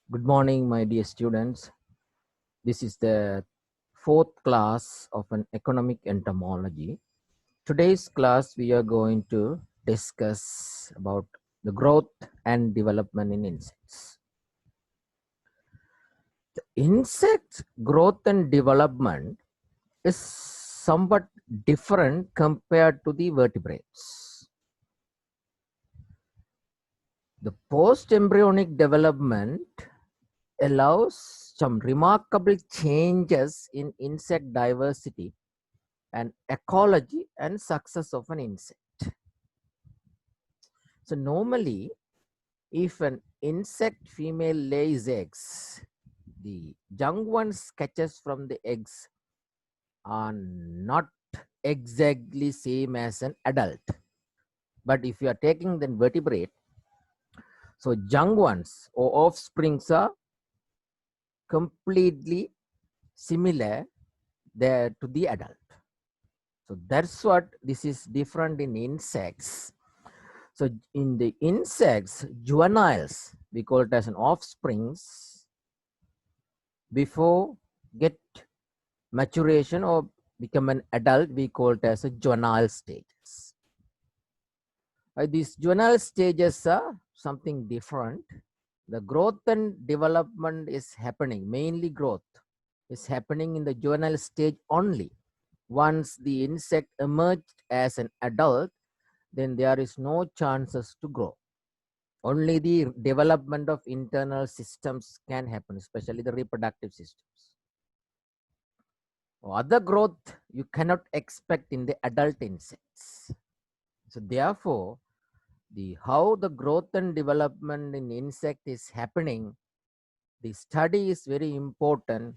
Good morning, my dear students. This is the fourth class of an economic entomology. Today's class, we are going to discuss about the growth and development in insects. The insect growth and development is somewhat different compared to the vertebrates. The post-embryonic development allows some remarkable changes in insect diversity and ecology and success of an insect. So normally, if an insect female lays eggs, the young ones catches from the eggs are not exactly same as an adult. But if you are taking the vertebrate, so young ones or offsprings are completely similar there to the adult. So that's what this is different in insects. So in the insects, juveniles, we call it as an offsprings, before get maturation or become an adult, we call it as a juvenile stages. These juvenile stages are something different. The growth and development is happening, mainly growth is happening in the juvenile stage only. Once the insect emerged as an adult, then there is no chances to grow. Only the development of internal systems can happen, especially the reproductive systems. Other growth you cannot expect in the adult insects. So therefore, how the growth and development in insect is happening, the study is very important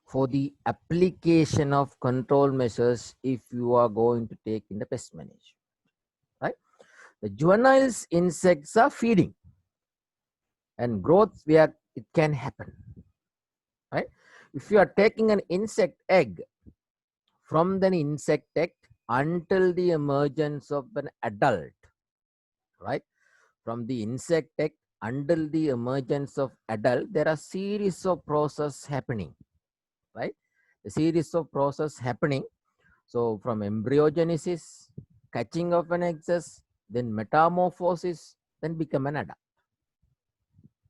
for the application of control measures if you are going to take in the pest management. Right? The juveniles insects are feeding and growth where it can happen. Right? If you are taking an insect egg from the insect egg until the emergence of an adult, right? From the insect egg until the emergence of adult, there are series of process happening, right? The series of process happening. So from embryogenesis, catching of an egg, then metamorphosis, then become an adult.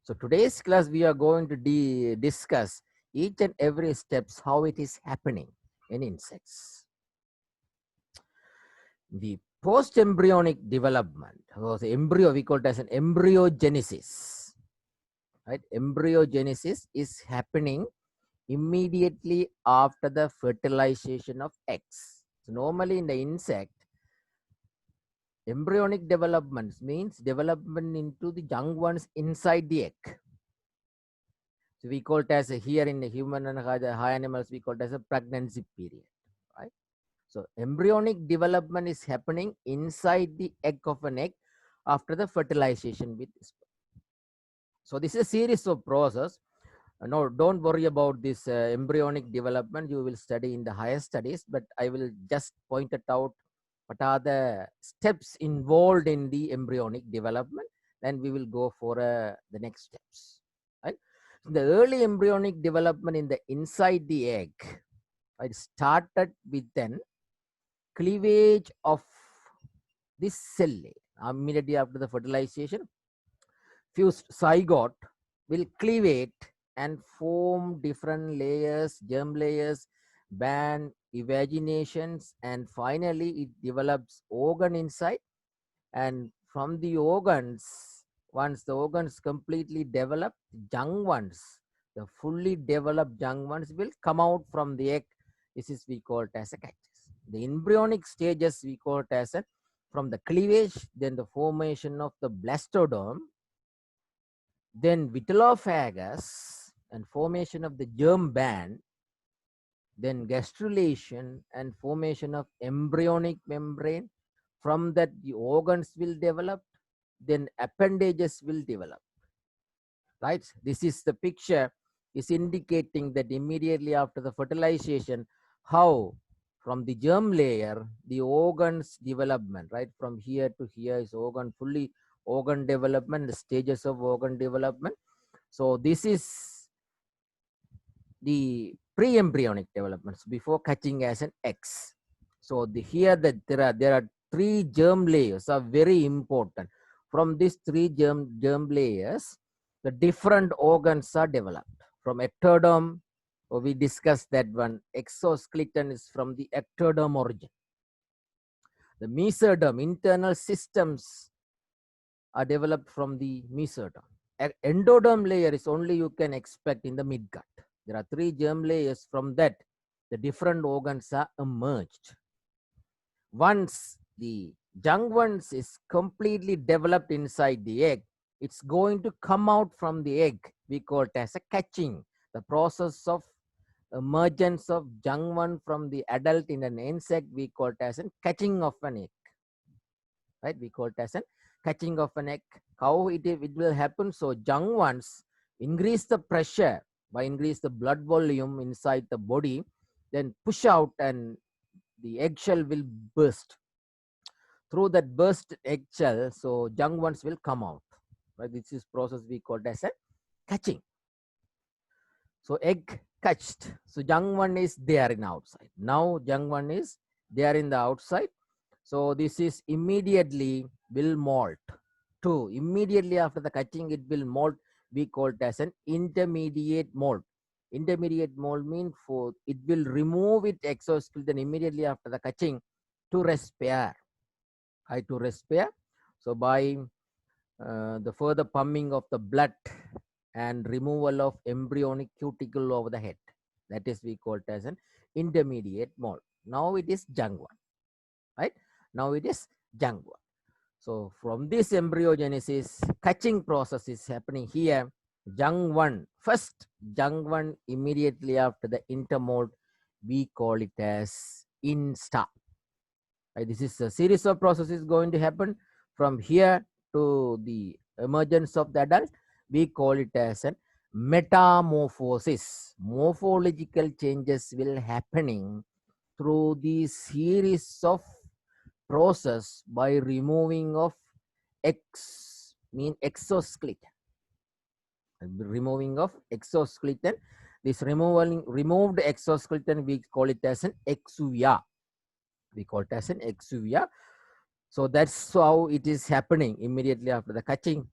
So today's class, we are going to discuss each and every steps, how it is happening in insects. The post-embryonic development, or the embryo, we call it as an embryogenesis. Right? Embryogenesis is happening immediately after the fertilization of eggs. So normally in the insect, embryonic development means development into the young ones inside the egg. So we call it as here in the human and high animals, we call it as a pregnancy period. Right? So embryonic development is happening inside the egg of an egg after the fertilization with sperm. So this is a series of process. No, don't worry about this embryonic development. You will study in the higher studies, but I will just point it out what are the steps involved in the embryonic development. Then we will go for the next steps. Right? The early embryonic development in the inside the egg, right, started with then cleavage of this cell immediately after the fertilization. Fused zygote will cleavate and form different layers, germ layers, band, evaginations, and finally it develops organ inside. And from the organs, once the organs completely develop, young ones, the fully developed young ones will come out from the egg. This is we call it as a cactus. The embryonic stages we call it as a from the cleavage, then the formation of the blastoderm, then vitellophagus and formation of the germ band, then gastrulation and formation of embryonic membrane. From that, the organs will develop, then appendages will develop. Right? This is the picture is indicating that immediately after the fertilization, how from the germ layer, the organs development, right? From here to here is organ, fully organ development, the stages of organ development. So this is the pre-embryonic developments before catching as an eggs. So here that there are three germ layers are very important. From these three germ layers, the different organs are developed. From ectoderm, we discussed that one. Exoskeleton is from the ectoderm origin. The mesoderm, internal systems are developed from the mesoderm. Endoderm layer is only you can expect in the midgut. There are three germ layers. From that, the different organs are emerged. Once the young ones is completely developed inside the egg, it's going to come out from the egg. We call it as a catching. The process of emergence of young one from the adult in an insect, we call it as a catching of an egg. Right? We call it as a catching of an egg. How it will happen? So young ones increase the pressure by increase the blood volume inside the body, then push out and the eggshell will burst. Through that burst eggshell, so young ones will come out. Right? This is process we call as a catching. So egg catched. So young one is there in outside. Now young one is there in the outside. So this is immediately will molt. Two, immediately after the catching, it will molt. We call it as an intermediate molt. Intermediate molt means for it will remove its exoskeleton immediately after the catching to respire. To respire. So by the further pumping of the blood and removal of embryonic cuticle over the head. That is we call it as an intermediate molt. Now it is young one. Right? Now it is young one. So from this embryogenesis, catching process is happening here. Young one, first young one immediately after the intermolt, we call it as insta. Right? This is a series of processes going to happen from here to the emergence of the adult. We call it as a metamorphosis. Morphological changes will happening through the series of process by removing of exoskeleton. Removing of exoskeleton. This removed exoskeleton, we call it as an exuvia. We call it as an exuvia. So that's how it is happening immediately after the catching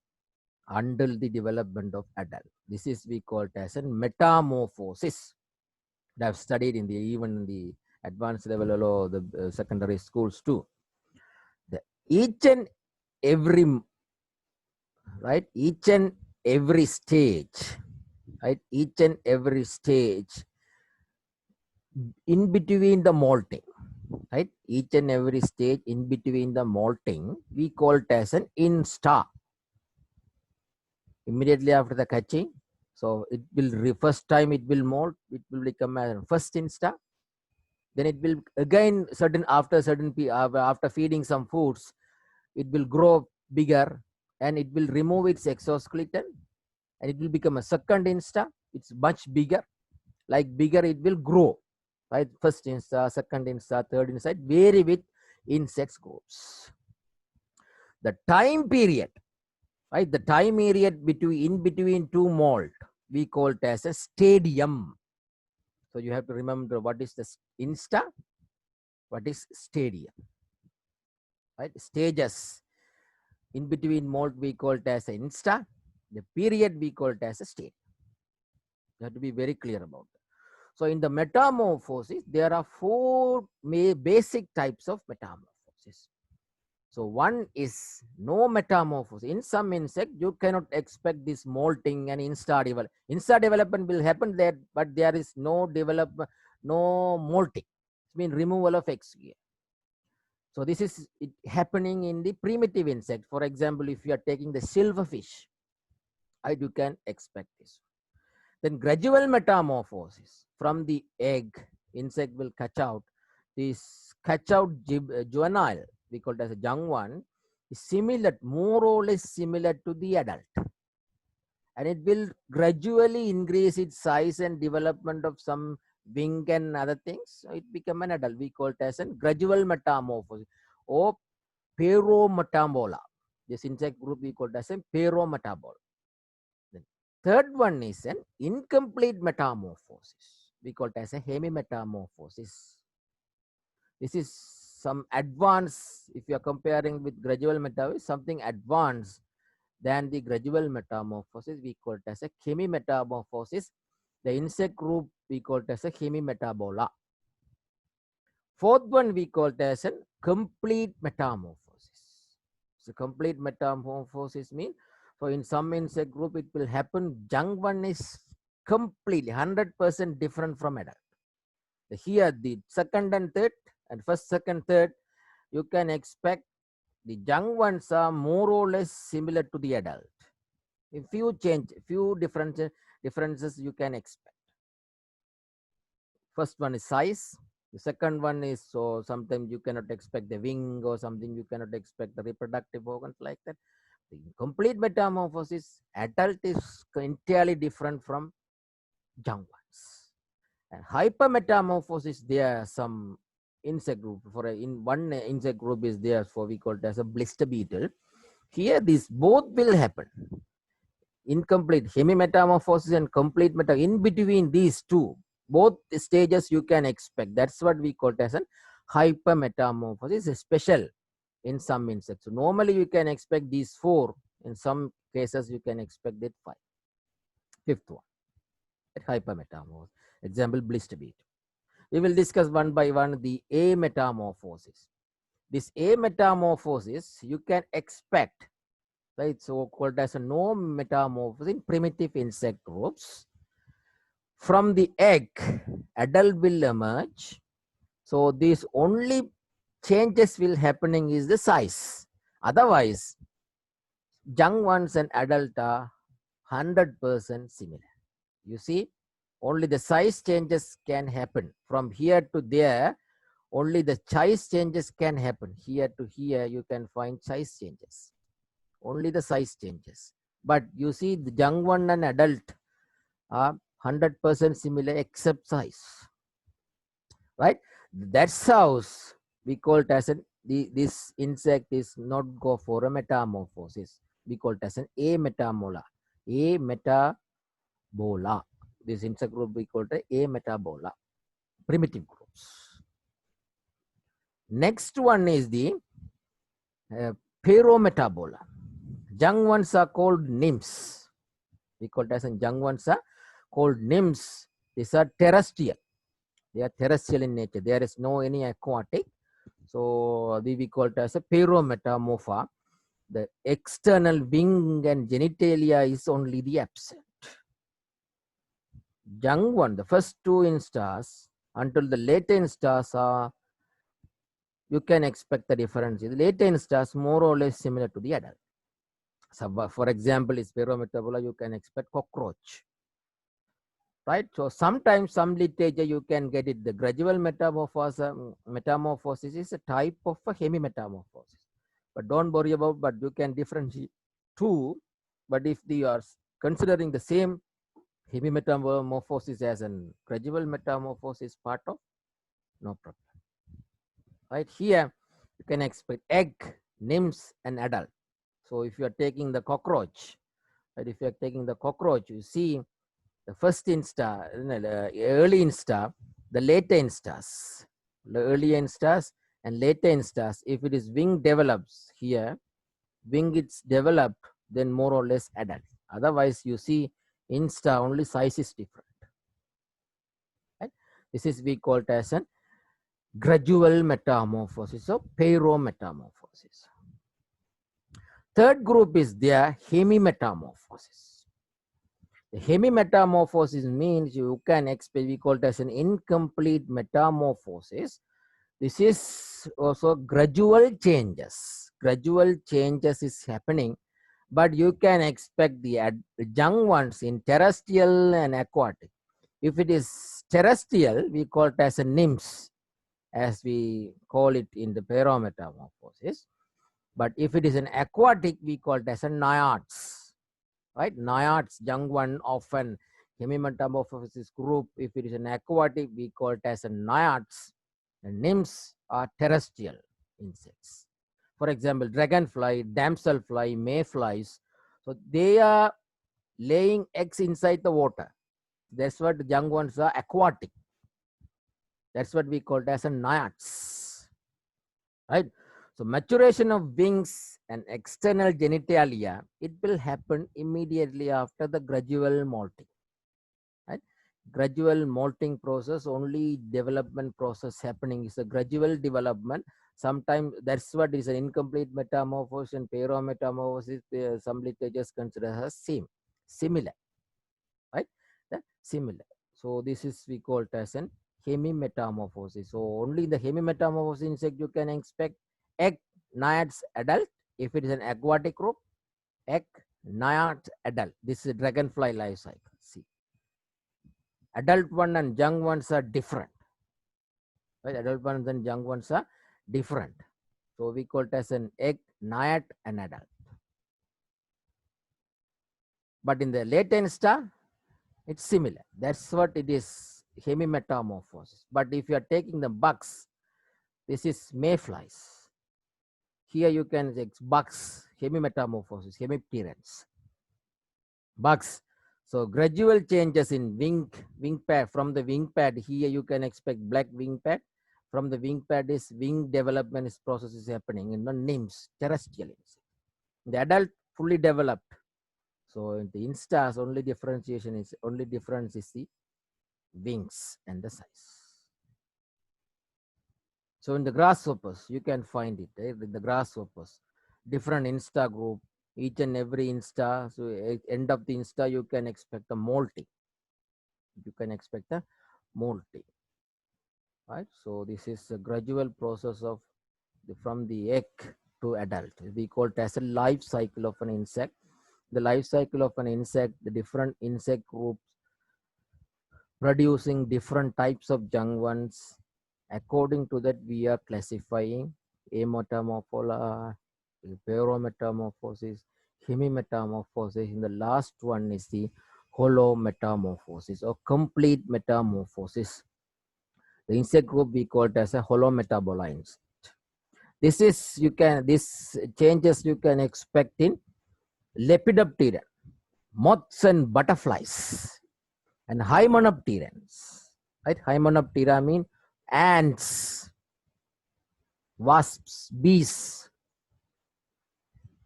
until the development of adult. This is we call it as a metamorphosis. I've studied in the even in the advanced level or the secondary schools too. Each and every stage, right? Each and every stage in between the molting, right? Each and every stage in between the molting, we call it as an insta. Immediately after the catching, so it will first time it will molt, it will become a first insta. Then it will again after feeding some foods, it will grow bigger and it will remove its exoskeleton and it will become a second insta. It's much bigger. Like bigger, it will grow. Right? First insta, second insta, third insta. It vary with insects groups. The time period, right? The time period in between two molt, we call it as a stadium. So you have to remember what is the insta, what is stadium. Right? Stages in between molt we call it as an insta. The period we call it as a state. You have to be very clear about that. So in the metamorphosis, there are four basic types of metamorphosis. So one is no metamorphosis. In some insect, you cannot expect this molting and insta development. Insta development will happen there, but there is no development, no molting. It means removal of exuvia. So this is happening in the primitive insect. For example, if you are taking the silverfish, you can expect this. Then gradual metamorphosis from the egg, insect will catch out. This catch out juvenile, we call it as a young one, is similar, more or less similar to the adult. And it will gradually increase its size and development of some wing and other things. So it become an adult. We call it as a gradual metamorphosis or perometabola. This insect group we call it as a perometabola. Third one is an incomplete metamorphosis. We call it as a hemimetamorphosis. This is some advanced, if you are comparing with gradual metamorphosis, something advanced than the gradual metamorphosis. We call it as a hemimetamorphosis. The insect group we call it as a hemimetabola. Fourth one we call it as a complete metamorphosis. So complete metamorphosis means, so in some insect group it will happen, young one is completely 100% different from adult. Here the second and third, and first, second, third, you can expect the young ones are more or less similar to the adult. A few differences you can expect. First one is size. The second one is, so sometimes you cannot expect the wing or something, you cannot expect the reproductive organs like that. The complete metamorphosis, adult is entirely different from young ones. And hypermetamorphosis, there are some insect group. In one insect group is there, for we call it as a blister beetle. Here, these both will happen. Incomplete hemimetamorphosis and complete in between these two, both stages you can expect. That's what we call it as an hypermetamorphosis, is special in some insects. So normally you can expect these four. In some cases you can expect that five. Fifth one, hypermetamorphosis. Example, blister beetle. We will discuss one by one the ametamorphosis. This ametamorphosis you can expect, right? So called as a no metamorphosis in primitive insect groups. From the egg, adult will emerge. So these only changes will happening is the size. Otherwise, young ones and adult are 100% similar. You see, only the size changes can happen. From here to there, only the size changes can happen. Here to here, you can find size changes. Only the size changes. But you see, the young one and adult are 100% similar except size. Right? That's how we call it as this insect is not go for a metamorphosis. We call it as an ametabola. Ametabola. This insect group we call it ametabola. Primitive groups. Next one is the Pyrometabola. Young ones are called nymphs. We call it as young ones are called nymphs. These are terrestrial. They are terrestrial in nature. There is no any aquatic. So we call it as a Pyrometamorpha. The external wing and genitalia is only the absent. Young one, the first two instars until the later instars are, you can expect the difference. The later instars more or less similar to the adult. So for example, is Pyrometabola, you can expect cockroach. Right? So sometimes some literature you can get it. The gradual metamorphosis is a type of a hemimetamorphosis. But don't worry about, but you can differentiate two. But if they are considering the same hemimetamorphosis as a gradual metamorphosis part of, no problem. Right? Here you can expect egg, nymphs, and adult. So if you are taking the cockroach, right? If you are taking the cockroach, you see the first instar, the early instar, the later instars, the early instars and later instars. If it is wing develops here, wing it's developed, then more or less adult. Otherwise, you see instar only size is different. Right? This is we call it as a gradual metamorphosis or pyrometamorphosis. Third group is their hemimetamorphosis. The hemimetamorphosis means you can expect, we call it as an incomplete metamorphosis. This is also gradual changes. Gradual changes is happening, but you can expect the young ones in terrestrial and aquatic. If it is terrestrial, we call it as a nymphs, as we call it in the pyrometamorphosis. But if it is an aquatic, we call it as a naiads. Right? Naiads, young one of an hemimetamorphosis group. If it is an aquatic, we call it as a naiads. And nymphs are terrestrial insects. For example, dragonfly, damselfly, mayflies. So they are laying eggs inside the water. That's what the young ones are aquatic. That's what we call it as a naiads, right? So maturation of wings and external genitalia, it will happen immediately after the gradual molting, right? Gradual molting process, only development process happening is a gradual development. Sometimes that's what is an incomplete metamorphosis and parametamorphosis. Some literatures consider as similar, right? Similar. So this is we call it as an hemimetamorphosis. So only in the hemimetamorphosis insect you can expect egg, naiads, adult. If it is an aquatic group, egg, naiads, adult. This is dragonfly life cycle. See, adult one and young ones are different. Right? Adult ones and young ones are different. So we call it as an egg, naiad, and adult. But in the late insta, it's similar. That's what it is, hemimetamorphosis. But if you are taking the bugs, this is mayflies. Here you can say bugs, hemimetamorphosis, hemipterans. Bugs. So gradual changes in wing pad. From the wing pad, here you can expect black wing pad. From the wing pad is wing development process is happening in the nymphs, terrestrial insect. The adult fully developed. So in the instas, only difference is the wings and the size. So in the grasshoppers, you can find it, right? The grasshoppers, different insta group, each and every insta. So at end of the insta, you can expect a molting. You can expect a molting, right? So this is a gradual process of from the egg to adult. We call it as a life cycle of an insect. The life cycle of an insect, the different insect groups producing different types of young ones. According to that, we are classifying ametamorphola, parometamorphosis, hemimetamorphosis, and the last one is the holometamorphosis or complete metamorphosis. The insect group we call it as a holometabolines. This is this changes you can expect in Lepidoptera, moths and butterflies, and Hymenopterans. Right? Hymenoptera mean ants, wasps, bees.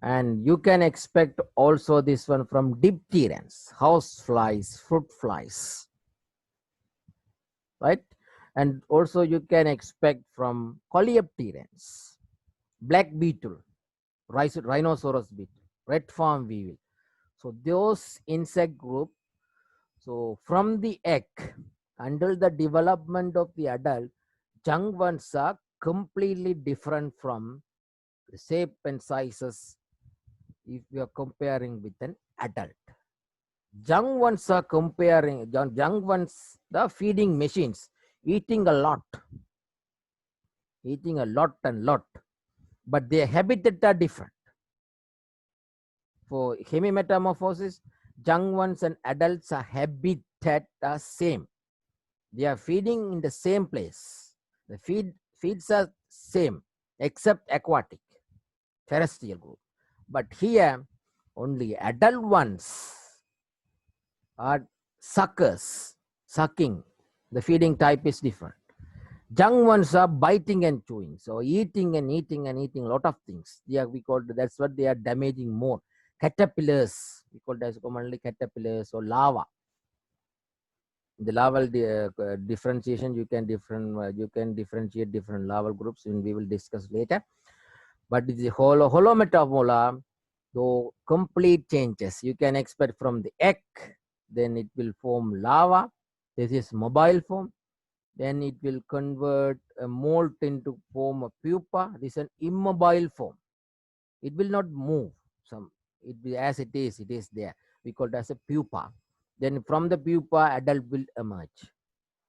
And you can expect also this one from dipterans, house flies, fruit flies. Right? And also you can expect from coleopterans, black beetle, rhinoceros beetle, red farm weevil. So those insect group, so from the egg until the development of the adult, young ones are completely different from the shape and sizes if you are comparing with an adult. Young ones are young ones, the feeding machines, eating a lot and lot, but their habitat are different. For hemimetamorphosis, young ones and adults are habitat are same. They are feeding in the same place. The feeds are same except aquatic, terrestrial group. But here only adult ones are suckers, sucking. The feeding type is different. Young ones are biting and chewing, so eating and eating and eating a lot of things. We call that's what they are damaging more. Caterpillars, we call it as commonly caterpillars or larva. The larval differentiation, you can differentiate different larval groups, and we will discuss later. But the holometabola, though complete changes you can expect from the egg, then it will form larva. This is mobile form. Then it will convert a molt into form a pupa. This is an immobile form. It will not move. It will, as it is there. We call it as a pupa. Then from the pupa, adult will emerge.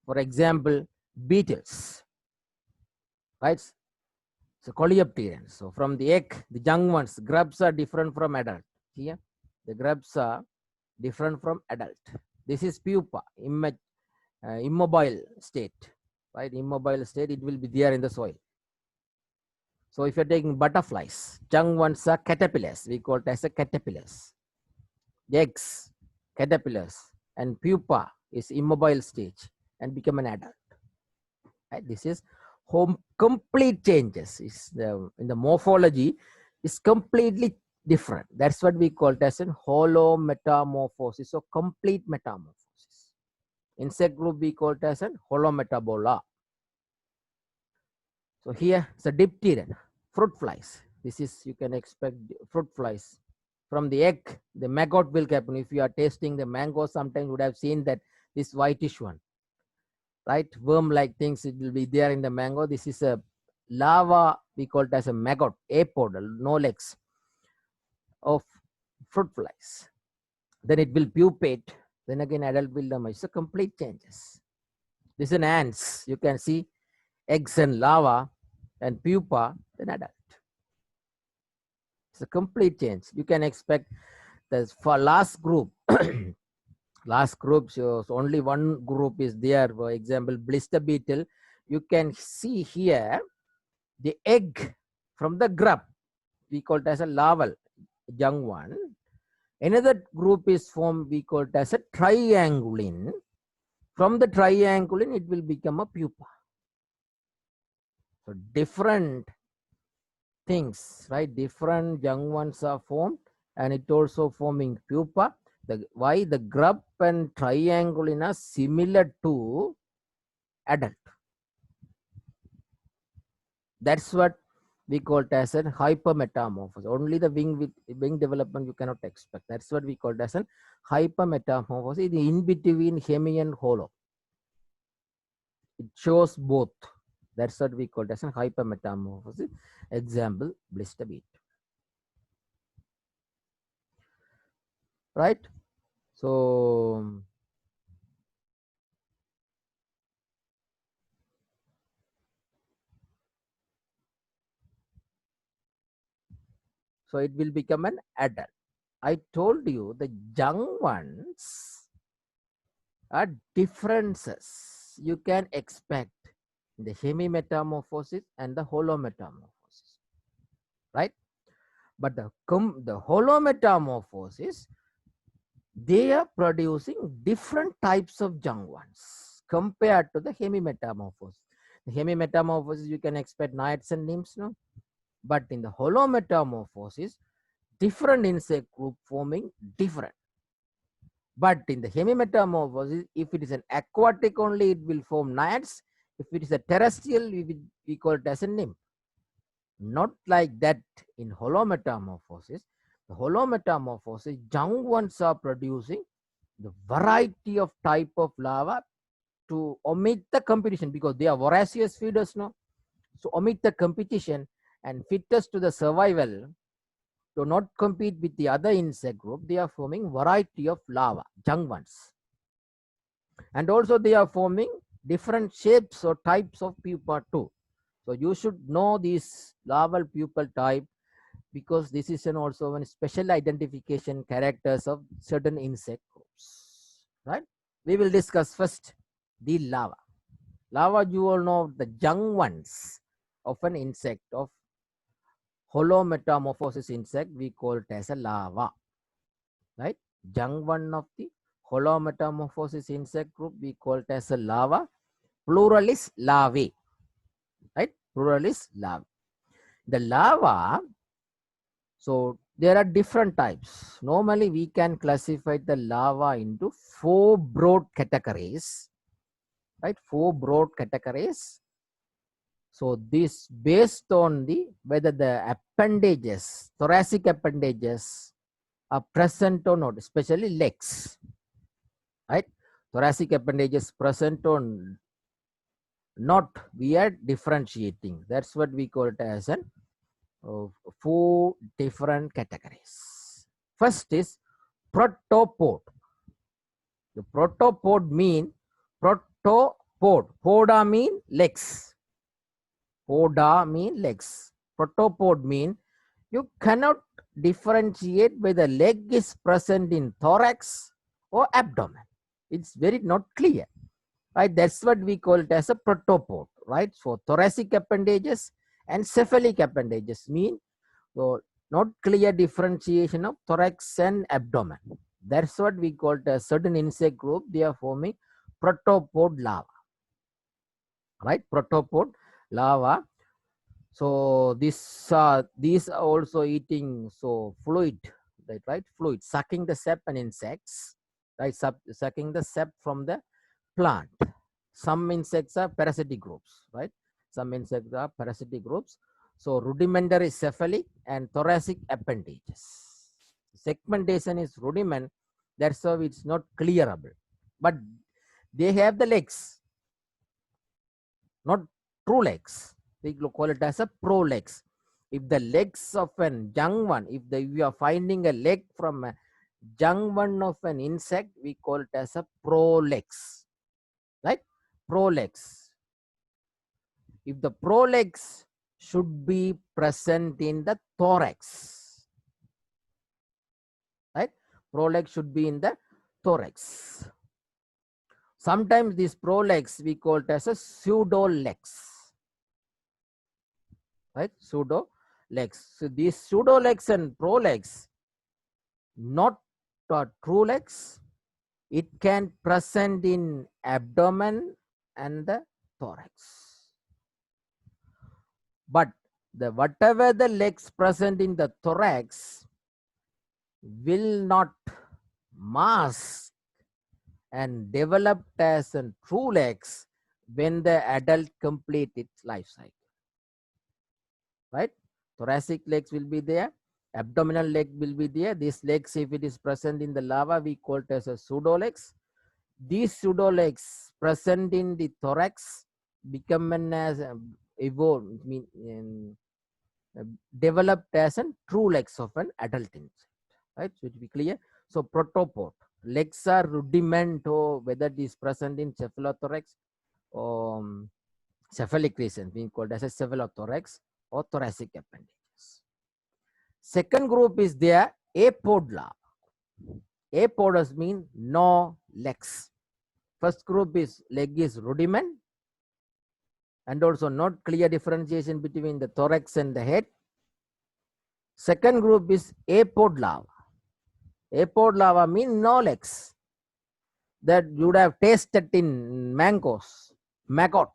For example, beetles, right? So coleopterans. So from the egg, the young ones, grubs are different from adult. Here, the grubs are different from adult. This is pupa, immobile state, right? Immobile state, it will be there in the soil. So if you're taking butterflies, young ones are caterpillars. We call it as a caterpillars. The eggs, caterpillars, and pupa is immobile stage and become an adult. Right? This is complete changes. Is the in the morphology is completely different. That's what we call it as an holometamorphosis or complete metamorphosis. Insect group we call it as an holometabola. So here it's a dipteran, fruit flies. This is, you can expect fruit flies. From the egg, the maggot will happen. If you are tasting the mango, sometimes you would have seen that this whitish one, right? Worm-like things, it will be there in the mango. This is a larva, we call it as a maggot, apodal, no legs, of fruit flies. Then it will pupate. Then again, adult will emerge. So complete changes. This is an ants. You can see eggs and larva and pupa, then adult. It's a complete change. You can expect that for last group, last group shows only one group is there. For example, blister beetle. You can see here the egg from the grub. We call it as a larval, young one. Another group is formed, we call it as a triangulin. From the triangulin, it will become a pupa. So different things, right? Different young ones are formed, and it also forming pupa. Why the grub and triangulin are similar to adult. That's what we call it as a hypermetamorphosis. Only the wing development you cannot expect. That's what we call it as a hypermetamorphosis. In between hemi and holo, it shows both. That's what we call it as a hypermetamorphosis. Example, blister beet. Right? So it will become an adult. I told you the young ones are differences you can expect in the hemimetamorphosis and the holometamorphosis, right? But the holometamorphosis, they are producing different types of young ones compared to the hemimetamorphosis. The hemimetamorphosis, you can expect naiads and nymphs, no? But in the holometamorphosis, different insect group forming different. But in the hemimetamorphosis, if it is an aquatic only, it will form naiads. If it is a terrestrial, we call it as a nymph. Not like that in holometamorphosis. The holometamorphosis, young ones are producing the variety of type of larva to omit the competition, because they are voracious feeders, no? So omit the competition and fittest to the survival, to not compete with the other insect group, they are forming variety of larvae, young ones. And also they are forming different shapes or types of pupa too. So you should know this larval pupal type, because this is also one special identification characters of certain insect groups, right? We will discuss first the larva. Larva, you all know the young ones of an insect, of holometamorphosis insect, we call it as a larva, right? Young one of the holometamorphosis insect group, we call it as a larva. Plural is larvae, right? Plural is larvae. The larva, so there are different types. Normally we can classify the larva into 4 broad categories, right? 4 broad categories. So this based on the whether the appendages, thoracic appendages are present or not, especially legs, right? Thoracic appendages present or not, we are differentiating. That's what we call it as an 4 different categories. First is protopod. The protopod mean protopod. Poda mean legs. Poda mean legs. Protopod mean you cannot differentiate whether leg is present in thorax or abdomen. It's very not clear, right? That's what we call it as a protopod, right? So thoracic appendages and cephalic appendages mean so not clear differentiation of thorax and abdomen. That's what we call a certain insect group. They are forming protopod larva, right? Protopod larva. So these are also eating fluid, right? Fluid, sucking the sap and insects, right? Sucking the sap from the plant. Some insects are parasitic groups, right? Some insects are parasitic groups. So rudimentary cephalic and thoracic appendages. Segmentation is rudiment, that's how it's not clearable. But they have the legs, not true legs. We call it as a prolegs. If the legs of an young one, if we are finding a leg from a young one of an insect, we call it as a prolegs, right? Prolegs. If the prolegs should be present in the thorax, right? Prolegs should be in the thorax. Sometimes these prolegs we call it as a pseudolegs, right? Pseudolegs. So these pseudolegs and prolegs, not true legs, it can present in abdomen and the thorax. But whatever the legs present in the thorax will not mask and develop as a true legs when the adult complete its life cycle, right? Thoracic legs will be there, abdominal leg will be there. These legs, if it is present in the larva, we call it as a pseudolegs. These pseudolegs present in the thorax become as evolved, developed as a true legs of an adult insect, right? So it will be clear. So protopod legs are rudiment, or whether it is present in cephalothorax or cephalic region, being called as a cephalothorax or thoracic appendages. Second group is there apod larva. Apods mean no legs. First group is leg is rudiment, and also not clear differentiation between the thorax and the head. Second group is apod larva. Apod larva mean no legs, that you would have tasted in mangoes, maggot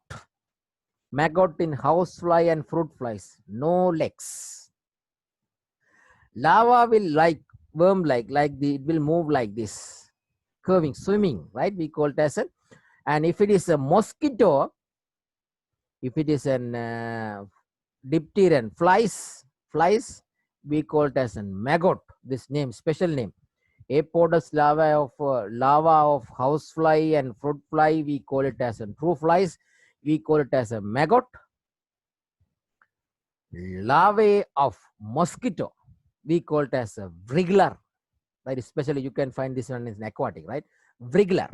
in housefly and fruit flies, no legs. Larva will like worm like it will move like this, curving, swimming, right? We call it as a, and if it is a mosquito, if it is an diphtheria, flies, we call it as a maggot. This name, special name. Apodous larva of housefly and fruit fly, we call it as a true flies, we call it as a maggot. Larvae of mosquito, we call it as a wriggler, right? Especially you can find this one in aquatic, right? Wriggler,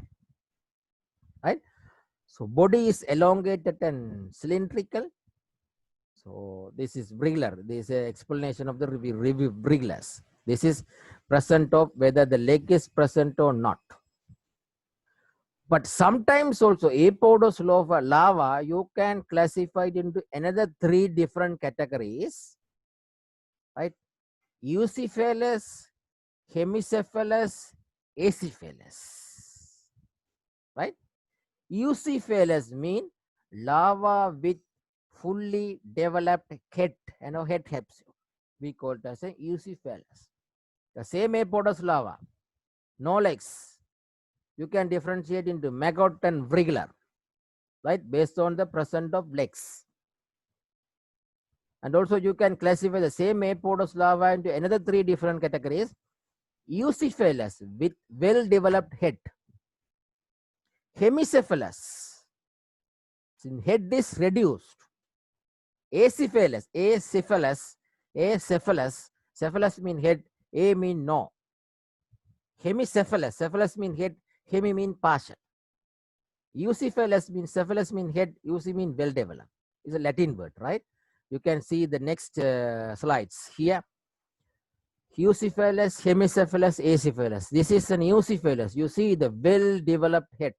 right? So body is elongated and cylindrical. So this is wriggler. This is an explanation of the wrigglers. This is present of whether the leg is present or not. But sometimes also apodous larva, you can classify it into another 3 different categories, right? Eucephalus, hemicephalus, acephalus, right? Eucephalus mean larva with fully developed head, head helps you. We call it as a eucephalus. The same apodous larva, no legs. You can differentiate into maggot and wriggler, right? Based on the presence of legs. And also you can classify the same apodous larva into another 3 different categories. Eucephalus with well-developed head. Hemicephalus, head is reduced. Acephalus, cephalus mean head, A mean no. Hemicephalus, cephalus mean head, hemi mean partial. Eucephalus means cephalus mean head, euce mean well developed. It's a Latin word, right? You can see the next slides here. Eucephalus, hemicephalus, acephalus. This is an eucephalus. You see the well developed head.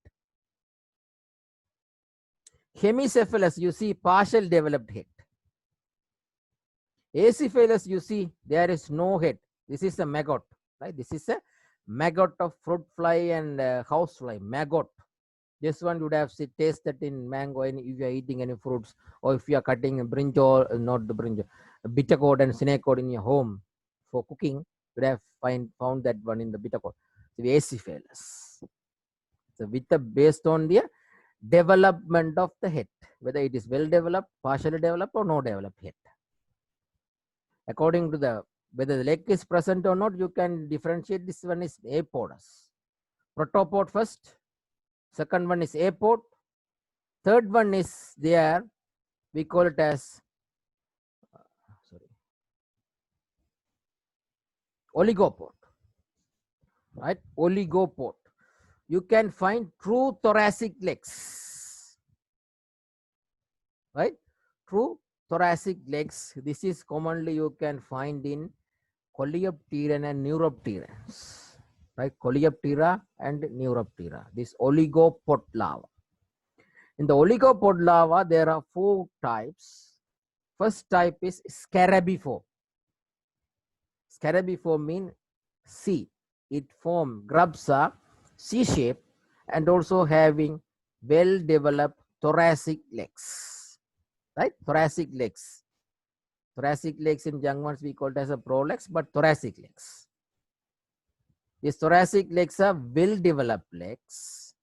Hemicephalus, you see partial developed head. Acephalus, you see there is no head. This is a maggot, right? This is a maggot of fruit fly and house fly. Maggot. This one you would have tasted in mango, and if you are eating any fruits, or if you are cutting a brinjal, not the brinjal, bitter gourd and snake gourd in your home for cooking, you would have found that one in the bitter gourd. The Aciphalus. So with the based on the development of the head, whether it is well developed, partially developed, or no developed head. According to the whether the leg is present or not, you can differentiate. This one is apodus. Protopod first, second one is apod, third one is there, we call it as oligopod, right? Oligopod. You can find true thoracic legs, right? True thoracic legs. This is commonly you can find in Coleoptera and Neuropterans, right? Coleoptera and Neuroptera. This oligopod larva. In the oligopod larva, there are 4 types. First type is scarabiform. Scarabiform means C. It form grubs are C-shape and also having well-developed thoracic legs, right? Thoracic legs. Thoracic legs in young ones we call it as a prolegs, but thoracic legs. These thoracic legs are well-developed legs.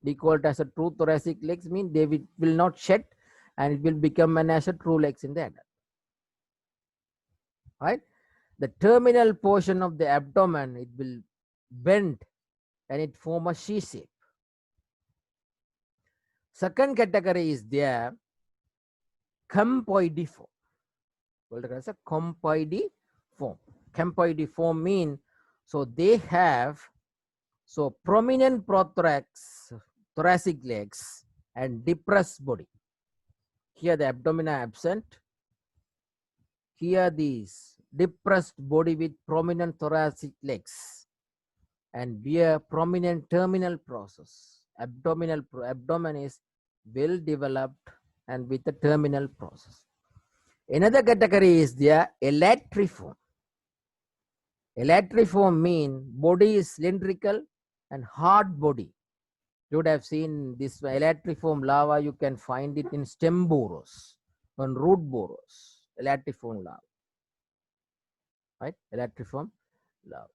We call it as a true thoracic legs, mean they will not shed and it will become as a true legs in the adult, right? The terminal portion of the abdomen, it will bend and it form a C shape. Second category is there, compodiform. Called as a compodiform. Compodiform mean, so they have prominent prothorax, thoracic legs and depressed body. Here the abdomen are absent. Here these depressed body with prominent thoracic legs and bear prominent terminal process. Abdomen is well developed and with the terminal process. Another category is the elatriform. Elatriform mean body is cylindrical and hard body. You would have seen this elatriform larva, you can find it in stem borers and root borers. Elatriform larva, right? Elatriform larva.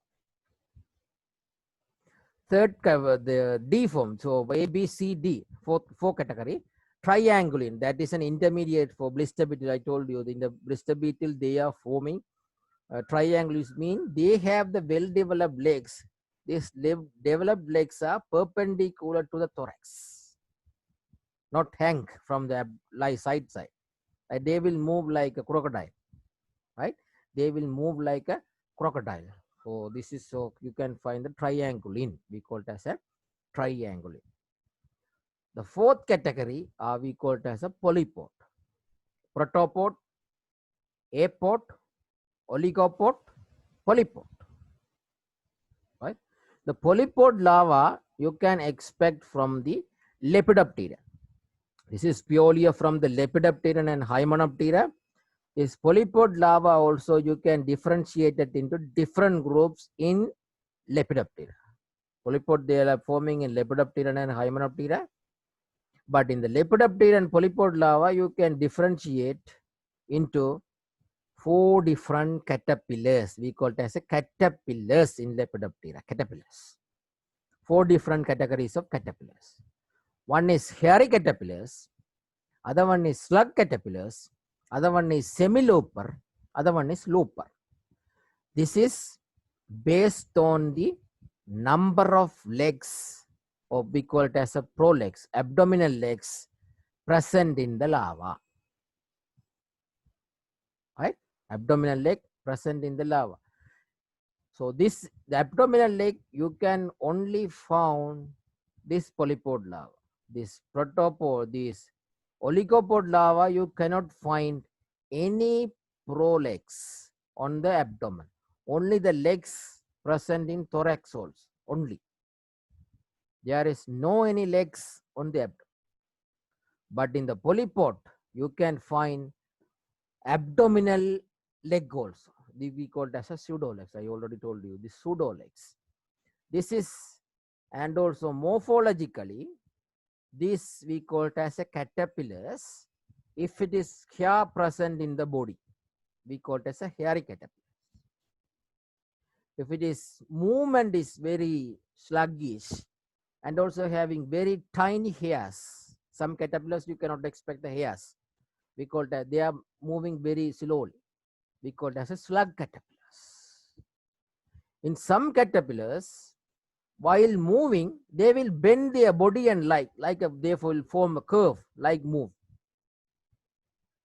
Third cover the D form. So A, B, C, D, four category. Triangulin, that is an intermediate for blister beetle. I told you in the blister beetle they are forming. Triangulins mean they have the well-developed legs. These developed legs are perpendicular to the thorax, not hang from the side. They will move like a crocodile, right? They will move like a crocodile. So this is, so you can find the triangulin. We call it as a triangulin. The fourth category we call it as a polypod. Protopod, apod, oligopod, polypod. Right? The polypod larva you can expect from the Lepidoptera. This is purely from the Lepidoptera and Hymenoptera. This polypod larva also you can differentiate it into different groups in Lepidoptera. Polypod they are forming in Lepidoptera and Hymenoptera. But in the Lepidoptera and polypod larva you can differentiate into 4 different caterpillars. We call it as a caterpillars in Lepidoptera. Caterpillars. 4 different categories of caterpillars. One is hairy caterpillars, other one is slug caterpillars, other one is semi-looper, other one is looper. This is based on the number of legs, or we call it as a prolegs, abdominal legs present in the larva. Right? Abdominal leg present in the larva. So the abdominal leg you can only found this polypod larva. This protopod, this oligopod larva, you cannot find any prolegs on the abdomen. Only the legs present in thorax also. Only. There is no any legs on the abdomen. But in the polypod, you can find abdominal leg also. we call it as a pseudolegs. I already told you the pseudolegs. This is, and also morphologically, this we call it as a caterpillars. If it is hair present in the body, we call it as a hairy caterpillar. If it is movement is very sluggish and also having very tiny hairs, some caterpillars you cannot expect the hairs. We call that they are moving very slowly. We call it as a slug caterpillars. In some caterpillars, while moving, they will bend their body and they will form a curve, like move.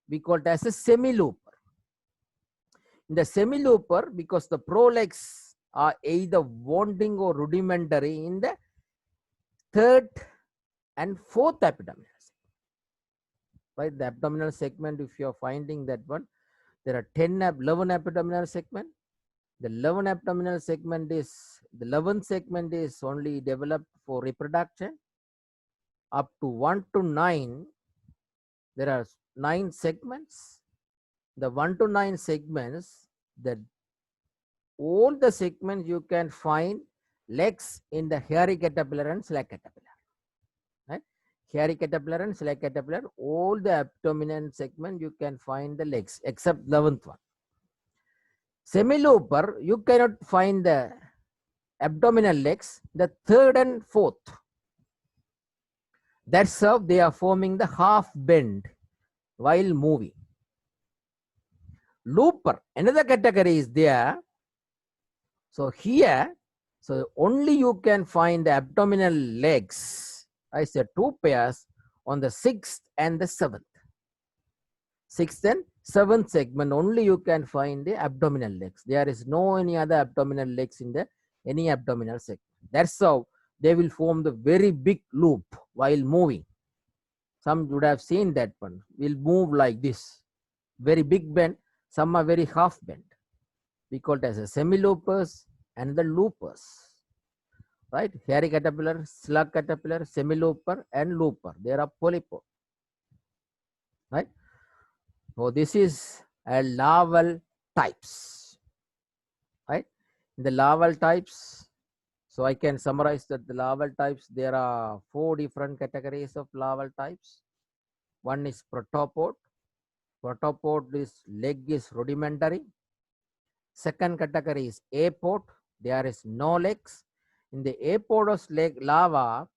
We call it as a semi-looper. In the semi-looper, because the prolegs are either wanting or rudimentary in the third and fourth abdominal segment. Right? The abdominal segment, if you are finding that one, there are 11 abdominal segment. The 11 abdominal segment is, the 11th segment is only developed for reproduction. Up to 1 to 9, there are 9 segments. The 1 to 9 segments, all the segments you can find legs in the hairy caterpillar and slug caterpillar. Right? Hairy caterpillar and slug caterpillar, all the abdominal segment you can find the legs except 11th one. Semi-looper, you cannot find the abdominal legs, the third and fourth. That's how they are forming the half bend while moving. Looper, another category is there. So here, so only you can find the abdominal legs. I said 2 pairs on the 6th and the 7th. 6th and 7th segment only you can find the abdominal legs. There is no any other abdominal legs in the any abdominal segment. That's how they will form the very big loop while moving. Some would have seen that one. Will move like this. Very big bend. Some are very half bend. We call it as a semi-loopers and the loopers. Right? Hairy caterpillar, slug caterpillar, semi-looper and looper. There are polypod. Right? So this is a larval types. Right? In the larval types, so I can summarize that the larval types, there are 4 different categories of larval types. One is protopod. Protopod is leg is rudimentary. Second category is apod. There is no legs. In the apodous leg larva,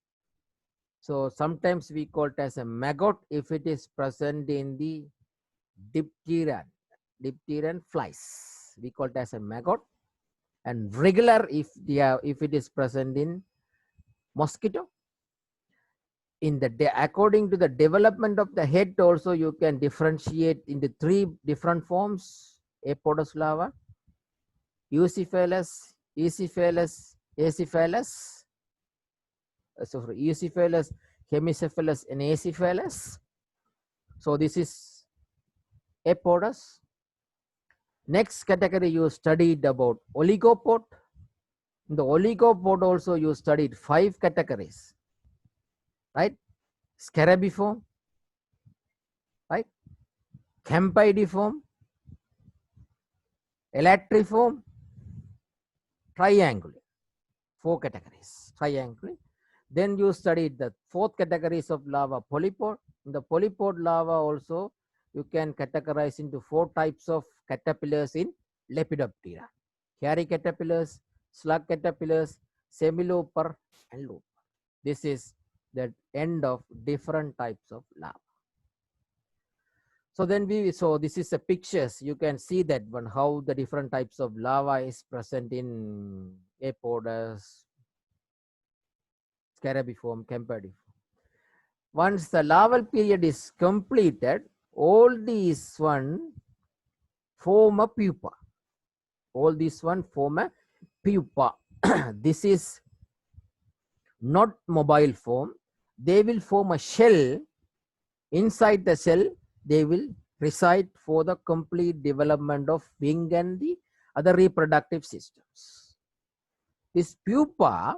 so sometimes we call it as a maggot if it is present in the diphtheria flies. We call it as a maggot. And regular if it is present in mosquito. In the according to the development of the head also you can differentiate into 3 different forms. Apodous larva, Eucephalus, Ecephalus, Acephalus. So for Eucephalus, Hemicephalus and Acephalus. So this is apodous. Next category you studied about oligopod. In the oligopod also you studied 5 categories. Right? Scarabiform, right? Campydiform, elatriform, triangular. 4 categories. Triangular. Then you studied the 4th categories of larva, polypod. In the polypod larva also you can categorize into 4 types of caterpillars in Lepidoptera. Hairy caterpillars, slug caterpillars, semi-looper and looper. This is the end of different types of larva. So then so this is a pictures. You can see that one, how the different types of larva is present in apodous, scarabiform, campydiform. Once the larval period is completed, all these one form a pupa. All these one form a pupa. This is not mobile form. They will form a shell. Inside the shell, they will reside for the complete development of wing and the other reproductive systems. This pupa,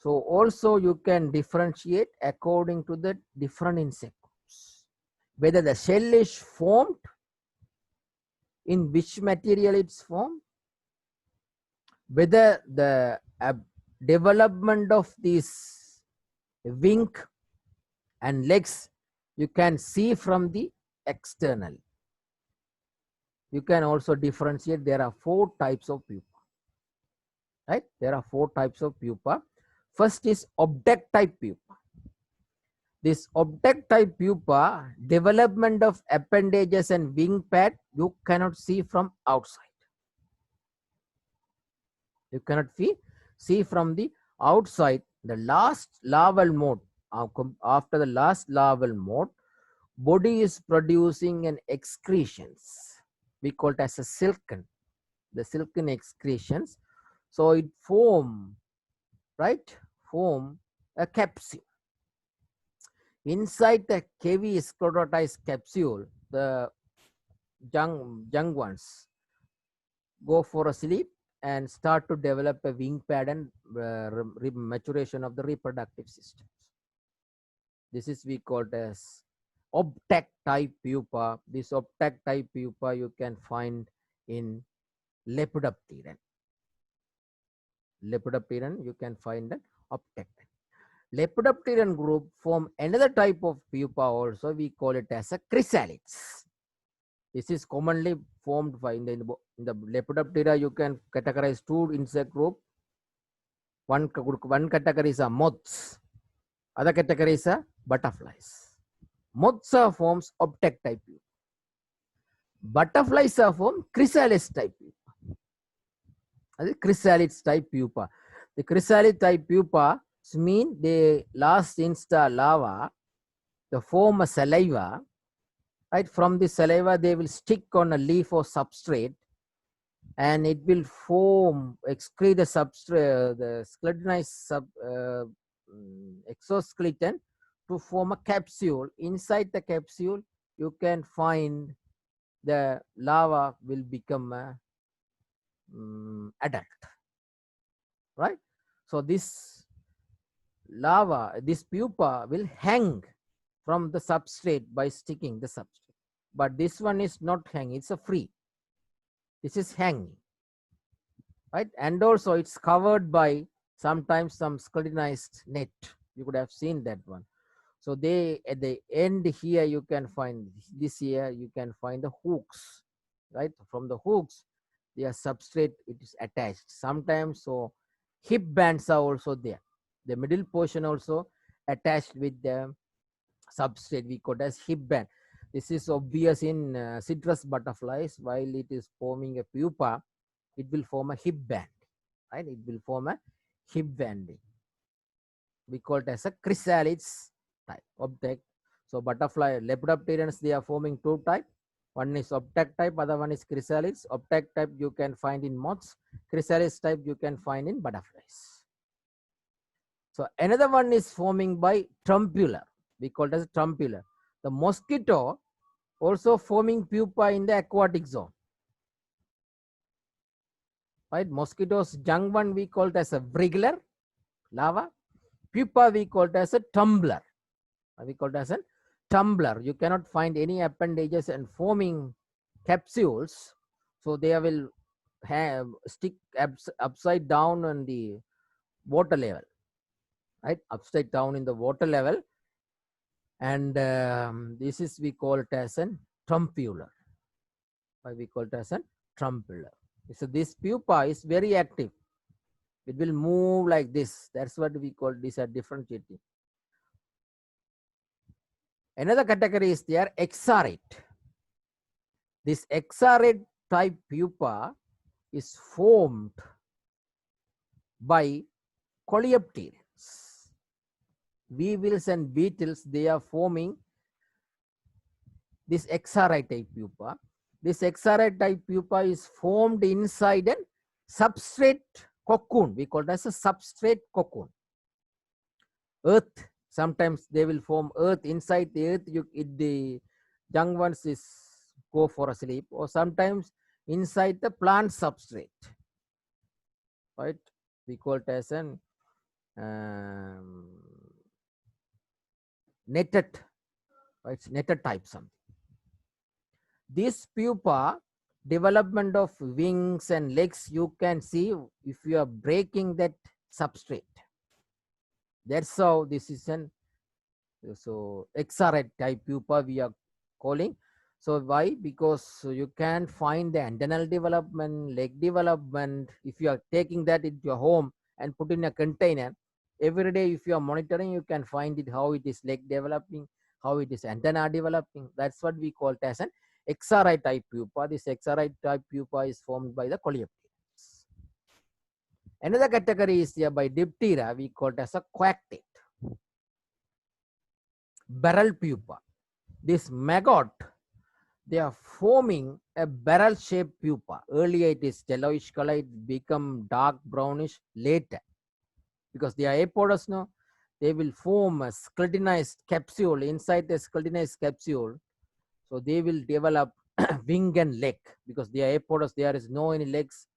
so also you can differentiate according to the different insect groups. Whether the shell is formed in which material it's formed, whether the development of these wing and legs you can see from the external. You can also differentiate. There are 4 types of pupa, right? There are 4 types of pupa. First is object type pupa. This object type pupa, development of appendages and wing pad, you cannot see from outside. You cannot see from the outside. The last larval mode, after the last larval mode, body is producing an excretions. We call it as a silken, the silken excretions. So it form a capsule. Inside the cavity sclerotized capsule, the young ones go for a sleep and start to develop a wing pad and maturation of the reproductive systems. This is we call it as object type pupa. This object type pupa you can find in Lepidopteran. Lepidopteran you can find an object. Lepidopteran group form another type of pupa also. We call it as a chrysalids. This is commonly formed by in the Lepidoptera. You can categorize 2 insect group. One category is moths. Other category is butterflies. Moths are forms object type pupa. Butterflies are form chrysalis type pupa. Chrysalids type pupa. The chrysalid type pupa mean they last insta larva, they form a saliva, right? From the saliva they will stick on a leaf or substrate, and it will form, excrete the substrate, the skeletonized exoskeleton to form a capsule. Inside the capsule you can find the larva will become a adult, right? So this larva, this pupa will hang from the substrate by sticking the substrate. But this one is not hanging, it's a free. This is hanging, right? And also it's covered by sometimes some skeletonized net. You could have seen that one. So they, at the end here, you can find this here, you can find the hooks, right? From the hooks, their substrate, it is attached. Sometimes, so hip bands are also there. The middle portion also attached with the substrate, we call it as hip band. This is obvious in citrus butterflies. While it is forming a pupa, it will form a hip band, right? It will form a hip banding. We call it as a chrysalids type object. So butterfly, Lepidopterans, they are forming 2 types. One is object type, other one is chrysalids. Object type you can find in moths. Chrysalis type you can find in butterflies. So another one is forming by trumpuller. We call it as trumpuller. The mosquito also forming pupa in the aquatic zone. Right? Mosquitoes, young one we call it as a wriggler larva. Pupa we call it as a tumbler. We call it as a tumbler. You cannot find any appendages and forming capsules. So they will have stick upside down on the water level, right? Upside down in the water level. And this is, we call it as a trumpuller. We call it as a trumpuller. So this pupa is very active. It will move like this. That's what we call this a differentiating. Another category is there, exarate. This exarate type pupa is formed by coleopterans. Weevils and beetles, they are forming this exarate type pupa. This exarate type pupa is formed inside a substrate cocoon. We call it as a substrate cocoon. Earth, sometimes they will form earth. Inside the earth, the young ones is go for a sleep, or sometimes inside the plant substrate, right? We call it as an netted, right? Netted type something. This pupa development of wings and legs, you can see if you are breaking that substrate. That's how this is an XRI type pupa we are calling. So why? Because you can find the antennal development, leg development. If you are taking that into your home and put in a container, every day if you are monitoring, you can find it how it is leg developing, how it is antenna developing. That's what we call it as an XRI type pupa. This XRI type pupa is formed by the coleopterans. Another category is here by Diptera, we call it as a coarctate. Barrel pupa. This maggot, they are forming a barrel-shaped pupa. Earlier it is yellowish color, it become dark brownish later. Because they are apodous now, they will form a skeletonized capsule. Inside the skeletonized capsule, so they will develop wing and leg. Because they are apodous, there is no any legs,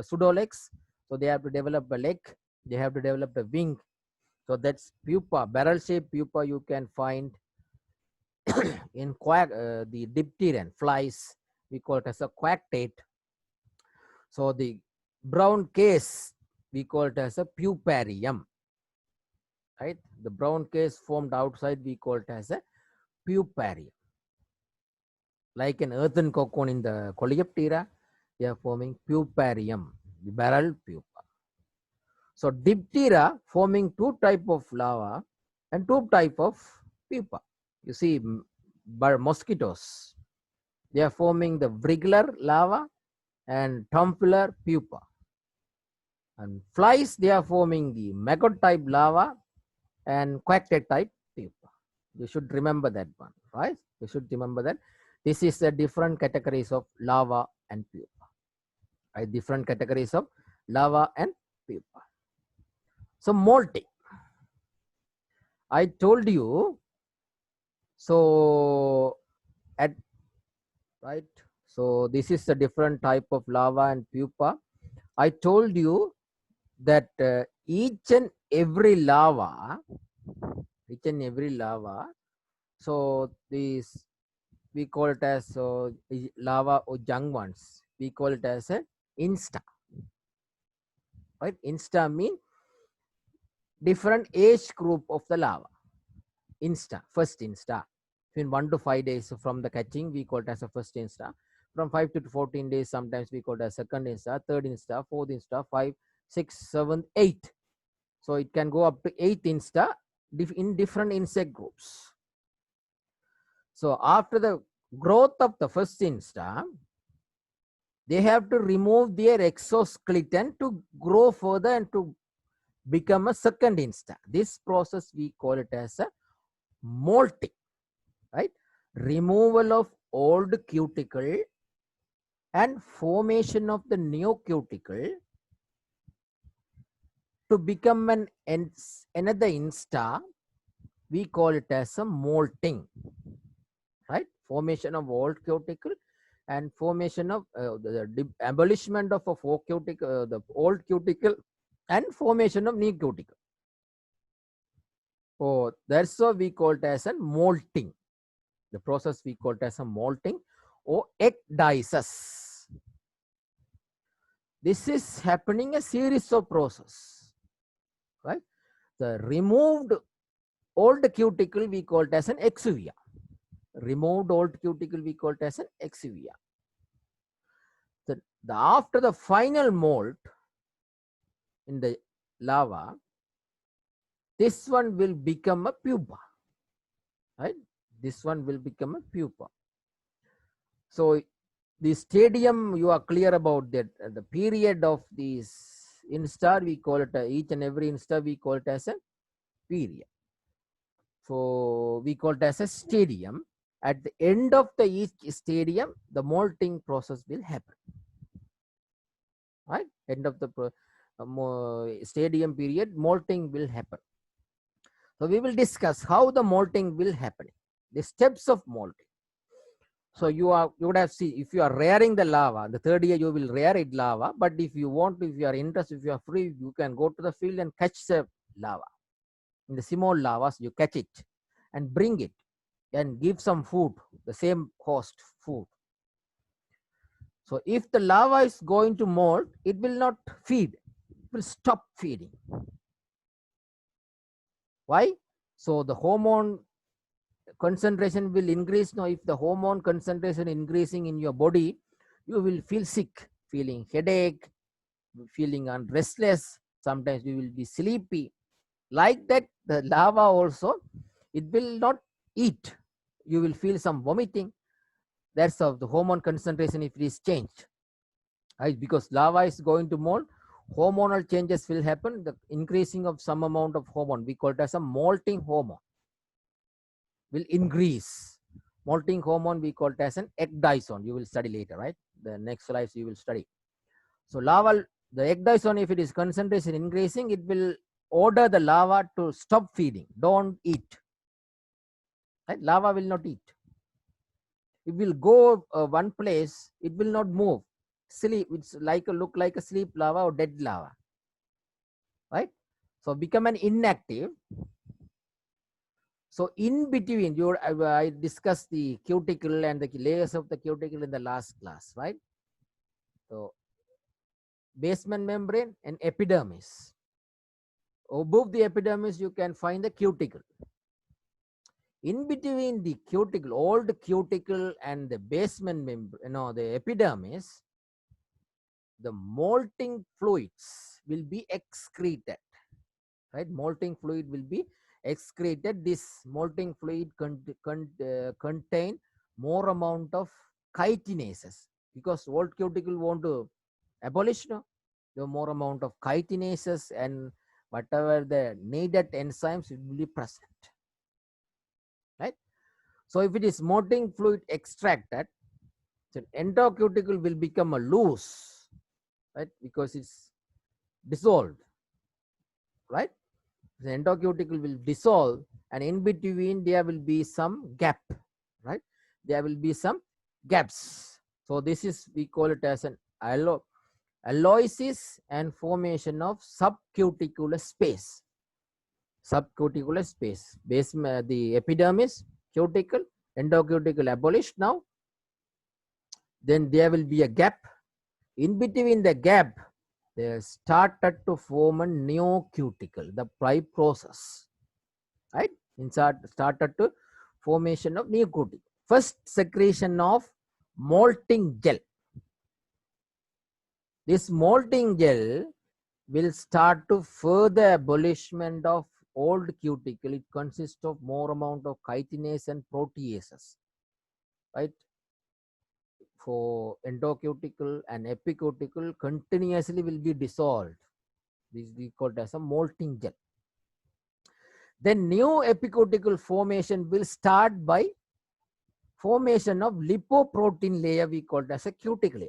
pseudo legs. So they have to develop a leg, they have to develop a wing. So that's pupa, barrel-shaped pupa you can find in the dipteran flies, we call it as a coarctate. So the brown case, we call it as a puparium, right? The brown case formed outside, we call it as a puparium. Like an earthen cocoon in the Coleoptera, they are forming puparium, the barrel pupa. So Diptera forming two type of larva and two type of pupa. You see, mosquitoes, they are forming the wriggler larva and tumpular pupa. And flies, they are forming the maggot type larva and coarctate type pupa. You should remember that one, right? You should remember that. This is the different categories of larva and pupa. Right? Different categories of larva and pupa. So molting. I told you, so at right. So this is a different type of larva and pupa. I told you that each and every larva, so this we call it as larva or young ones, we call it as a insta, right? Insta mean different age group of the larva. Insta, first insta, between 1 to 5 days from the catching, we call it as a first insta. From 5 to 14 days, sometimes we call it as second insta, third insta, fourth insta, 5, 6, 7, 8. So it can go up to 8 insta in different insect groups. So after the growth of the first insta, they have to remove their exoskeleton to grow further and to become a second insta. This process we call it as a molting, right? Removal of old cuticle and formation of the new cuticle to become another insta, we call it as a molting, right? Formation of old cuticle and formation of the abolishment of a cuticle, the old cuticle, and formation of new cuticle. So that's what we call it as a molting. The process we call it as a molting or ecdysis. This is happening a series of process, right? The removed old cuticle we call it as an exuvia. Removed old cuticle we call it as an exuvia. After the final molt in the larva, this one will become a pupa, right? This one will become a pupa. So the stadium, you are clear about that. The period of these instar, we call it each and every instar, we call it as a period. So we call it as a stadium. At the end of the each stadium, the molting process will happen. Right? End of the stadium period, molting will happen. So we will discuss how the molting will happen. The steps of molting. So you would have seen, if you are rearing the larva, the third year you will rear it larva. But if you want to, if you are interested, if you are free, you can go to the field and catch the larva. In the small larvas, you catch it and bring it and give some food, the same cost food. So if the lava is going to molt, it will not feed, it will stop feeding. Why? So the hormone concentration will increase. Now if the hormone concentration increasing in your body, you will feel sick, feeling headache, feeling restless, sometimes you will be sleepy. Like that, the lava also, it will not eat, you will feel some vomiting. That's of the hormone concentration if it is changed, right? Because lava is going to molt, hormonal changes will happen, the increasing of some amount of hormone, we call it as a molting hormone, will increase. Molting hormone we call it as an ecdysone. You will study later, right? The next slides you will study. So lava, the ecdysone, if it is concentration increasing, it will order the lava to stop feeding, don't eat. Right? Lava will not eat. It will go one place, it will not move. Sleep, it's like a look like a sleep lava or dead lava. Right? So become an inactive. So in between, I discussed the cuticle and the layers of the cuticle in the last class, right? So basement membrane and epidermis. Above the epidermis, you can find the cuticle. In between the cuticle, old cuticle and the basement membrane, the epidermis, the molting fluids will be excreted, right? Molting fluid will be excreted. This molting fluid contain more amount of chitinases, because old cuticle want to abolish, no? The more amount of chitinases and whatever the needed enzymes will be present, right? So if it is molting fluid extracted, then endocuticle will become a loose, right? Because it's dissolved, right? The endocuticle will dissolve, and in between there will be some gap, right? There will be some gaps. So this is, we call it as an alloysis and formation of subcuticular space. Subcuticular space. Basement, the epidermis, cuticle, endocuticle abolished now. Then there will be a gap. In between the gap, they started to form a neocuticle, the prime process, right? Inside started to formation of neocuticle. First secretion of molting gel. This molting gel will start to further abolishment of old cuticle. It consists of more amount of chitinase and proteases, right? For endocuticle and epicuticle continuously will be dissolved. This is called as a molting gel. Then new epicuticle formation will start by formation of lipoprotein layer, we call it as a cuticle.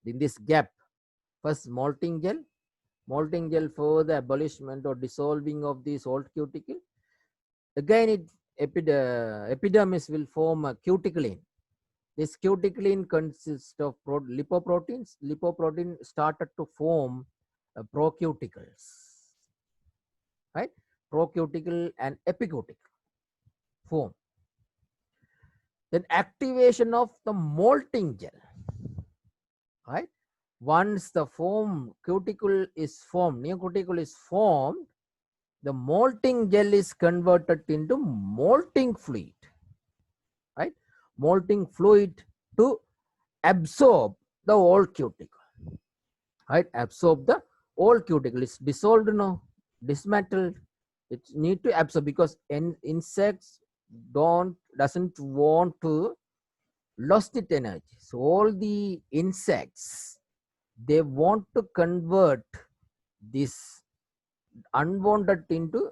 In this gap, first molting gel for the abolishment or dissolving of this old cuticle. Again, epidermis will form a cuticle. This cuticle consists of lipoproteins. Lipoprotein started to form procuticles, right? Procuticle and epicuticle form. Then activation of the molting gel, right? Once the cuticle is formed, neocuticle is formed, the molting gel is converted into molting fluid, right? Molting fluid to absorb the old cuticle, right? Absorb the old cuticle. It's dissolved, no, dismantled. It need to absorb, because insects doesn't want to lost its energy. So all the insects, they want to convert this unwanted into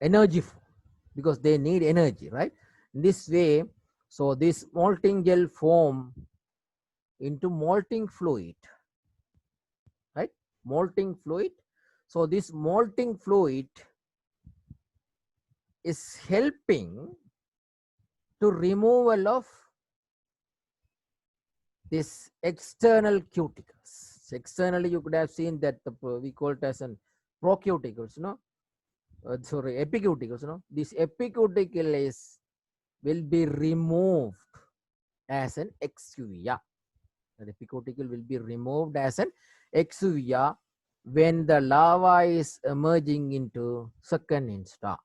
energy, because they need energy, right? In this way, so this molting gel form into molting fluid, right? Molting fluid. So this molting fluid is helping to removal of this external cuticles. Externally, you could have seen that we call it as an procuticles, no? Sorry, epicuticles, no? This epicuticle will be removed as an exuvia. The epicuticle will be removed as an exuvia when the lava is emerging into second insta.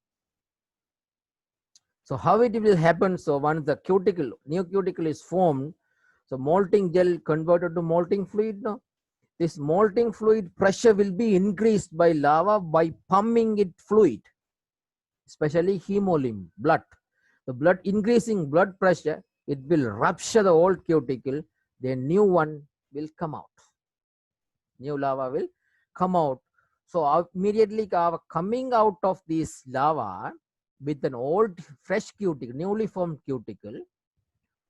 So how it will happen? So once the cuticle, new cuticle is formed, so molting gel converted to molting fluid. No? This molting fluid pressure will be increased by lava by pumping it fluid, especially hemolymph, blood. The blood increasing blood pressure, it will rupture the old cuticle, the new one will come out. New lava will come out. So immediately coming out of this lava with an old fresh cuticle, newly formed cuticle,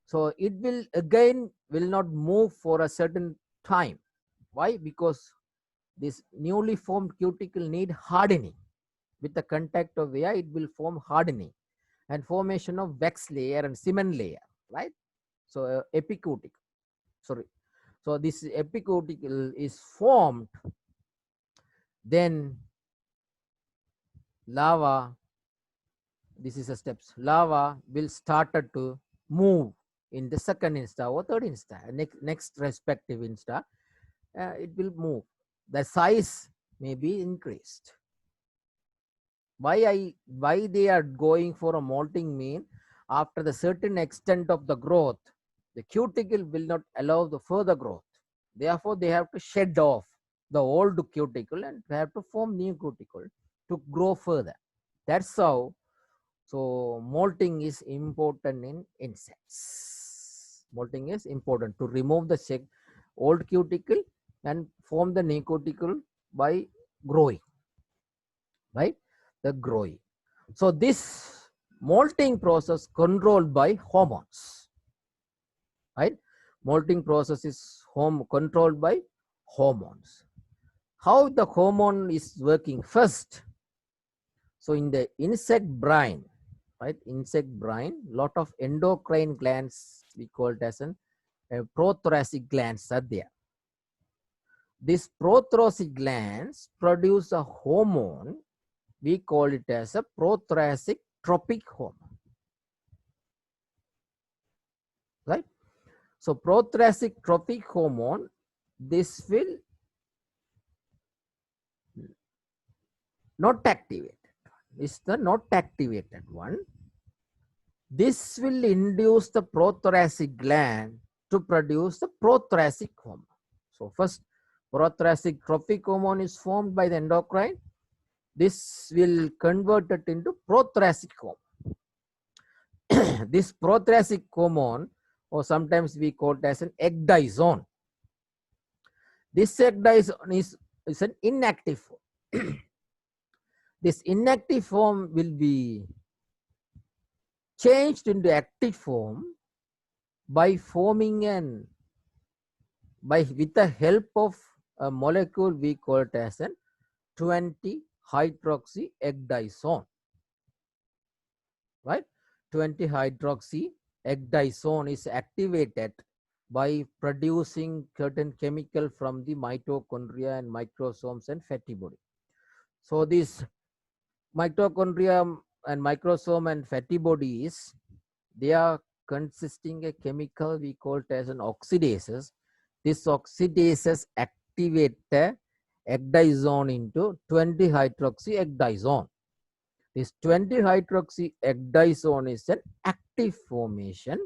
so it will again will not move for a certain time. Why? Because this newly formed cuticle need hardening. With the contact of air, it will form hardening and formation of wax layer and cement layer, right? So epicuticle, sorry. So this epicuticle is formed, then lava, this is a steps, lava will started to move in the second insta or third insta, next respective insta, it will move. The size may be increased. Why they are going for a molting mean? After the certain extent of the growth, the cuticle will not allow the further growth. Therefore, they have to shed off the old cuticle and have to form new cuticle to grow further. That's how. So molting is important in insects. Molting is important to remove the old cuticle and form the new cuticle by growing, right? The growing. So this molting process controlled by hormones, right? Molting process is controlled by hormones. How the hormone is working? First, so in the insect brine, right? Insect brine, lot of endocrine glands, we call it as an prothoracic glands are there. These prothoracic glands produce a hormone, we call it as a prothoracic tropic hormone, right? So prothoracic tropic hormone, this will not activate. It's the not activated one. This will induce the prothoracic gland to produce the prothoracic hormone. So first, prothoracic tropic hormone is formed by the endocrine. This will convert it into prothoracic hormone. This prothoracic hormone, or sometimes we call it as an ecdysone. This ecdysone is an inactive form. This inactive form will be changed into active form by forming with the help of a molecule we call it as an 20-hydroxy ecdysone, right? 20-hydroxy ecdysone is activated by producing certain chemical from the mitochondria and microsomes and fatty body. So this mitochondria and microsome and fatty bodies, they are consisting a chemical we call it as an oxidases. This oxidases activate the ecdysone into 20-hydroxy ecdysone. This 20-hydroxy ecdysone is an active formation.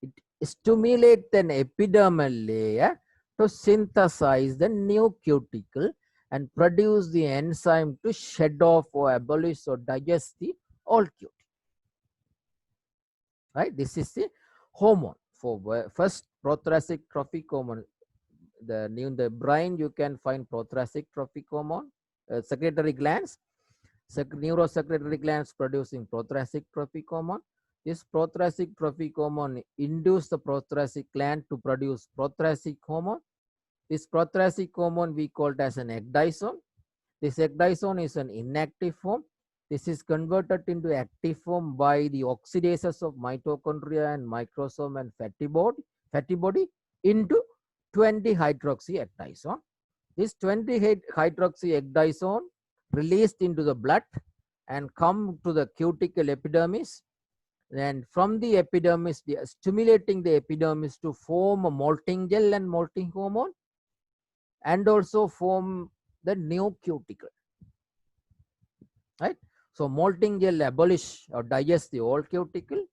It stimulates an epidermal layer to synthesize the new cuticle and produce the enzyme to shed off or abolish or digest the old cuticle. Right? This is the hormone for first prothoracic trophic hormone. In the brain, you can find prothoracic trophic hormone, secretory glands, neurosecretory glands producing prothoracic trophic hormone. This prothoracic trophic hormone induce the prothoracic gland to produce prothoracic hormone. This prothoracic hormone we called as an ecdysone. This ecdysone is an inactive form. This is converted into active form by the oxidases of mitochondria and microsome and fatty body into 20-hydroxy ecdysone. This 20-hydroxy ecdysone released into the blood and come to the cuticle epidermis. And from the epidermis, stimulating the epidermis to form a molting gel and molting hormone, and also form the new cuticle, right? So molting gel abolish or digest the old cuticle.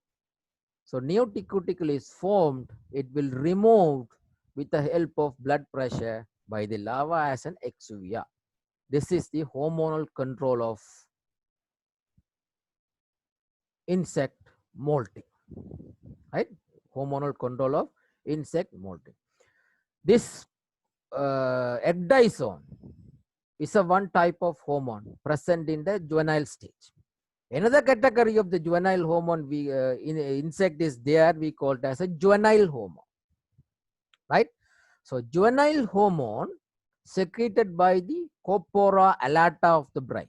So new cuticle is formed. It will remove with the help of blood pressure by the larva as an exuvia. This is the hormonal control of insect molting, right? Hormonal control of insect molting. This ecdysone is a one type of hormone present in the juvenile stage. Another category of the juvenile hormone in insect is there, we call it as a juvenile hormone, right? So juvenile hormone secreted by the corpora allata of the brain.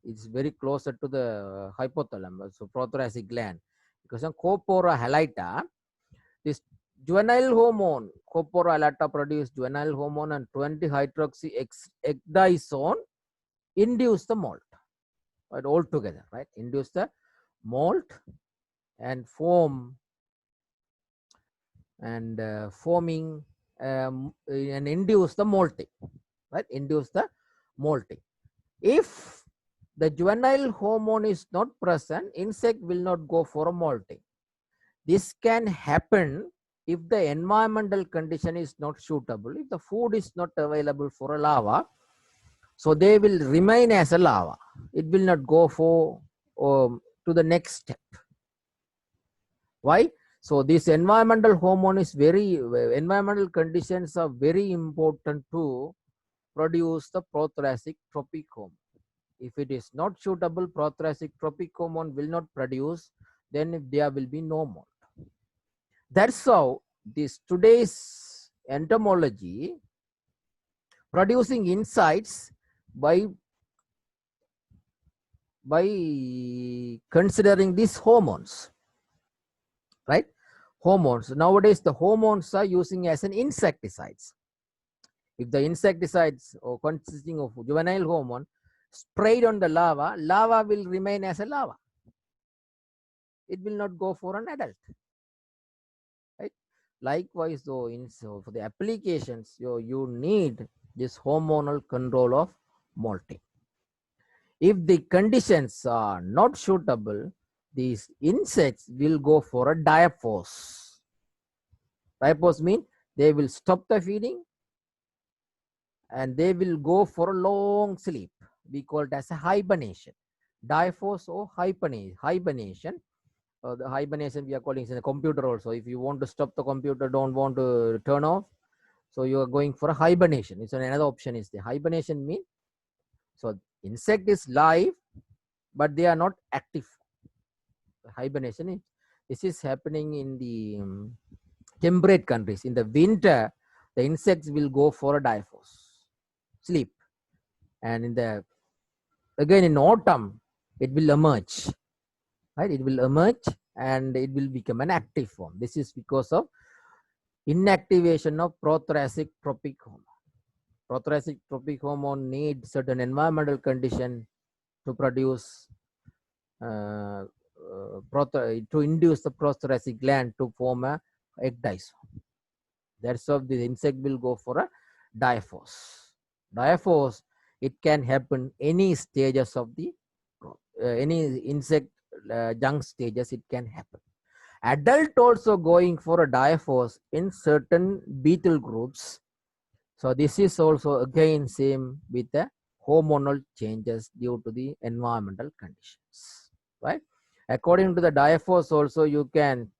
It's very closer to the hypothalamus, so prothoracic gland, because of corpora allata, this juvenile hormone, corpora allata produce juvenile hormone, and 20-hydroxy ecdysone induce the molt, right? All together, right? Induce the molt and form and forming and induce the molting, right? Induce the molting. If the juvenile hormone is not present, insect will not go for a molting. This can happen if the environmental condition is not suitable, if the food is not available for a larva, so they will remain as a larva. It will not go for to the next step. Why? So this environmental hormone is environmental conditions are very important to produce the prothoracic tropic hormone. If it is not suitable, prothoracic tropic hormone will not produce, then there will be no molt. That's how this today's entomology producing insights by considering these hormones, right? Hormones. Nowadays, the hormones are using as an insecticides. If the insecticides or consisting of juvenile hormone sprayed on the larva, larva will remain as a larva. It will not go for an adult, right? Likewise, though, for the applications, you need this hormonal control of molting. If the conditions are not suitable, these insects will go for a diapause. Diapause means they will stop the feeding and they will go for a long sleep. We call it as a hibernation. Diapause or hibernation. The hibernation we are calling in a computer also. If you want to stop the computer, don't want to turn off, so you are going for a hibernation. It's another option is the hibernation mean. So insect is live, but they are not active. Hibernation is, this is happening in the temperate countries. In the winter, the insects will go for a diapause, sleep, and again in autumn it will emerge, right? It will emerge and it will become an active form. This is because of inactivation of prothoracic tropic hormone. Prothoracic tropic hormone needs certain environmental condition to produce to induce the prothoracic gland to form a ecdysone. That's why the insect will go for a diapause. Diapause, it can happen any stages of the any insect young stages, it can happen. Adult also going for a diapause in certain beetle groups. So this is also again same with the hormonal changes due to the environmental conditions, right? According to the diapause also, you can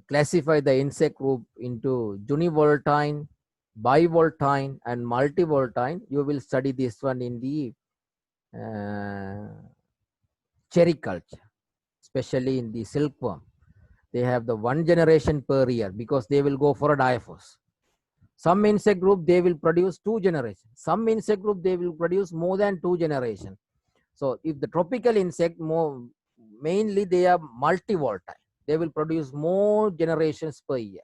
classify the insect group into univoltine, bivoltine, and multivoltine. You will study this one in the cherry culture, especially in the silkworm. They have the one generation per year because they will go for a diapause. Some insect group, they will produce 2 generations. Some insect group, they will produce more than 2 generations. So if the tropical insect, mainly they are multivoltine. They will produce more generations per year.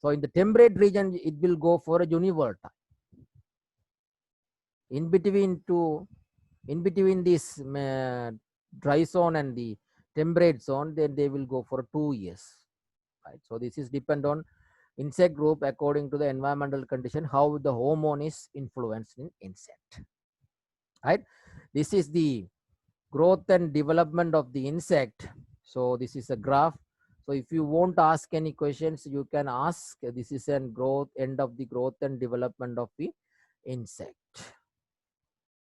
So in the temperate region, it will go for a univoltine. In between these dry zone and the temperate zone, then they will go for 2 years, right? So this is depend on insect group according to the environmental condition, how the hormone is influenced in insect, right? This is the growth and development of the insect. So this is a graph. So if you won't ask any questions, you can ask. This is a growth, end of the growth and development of the insect.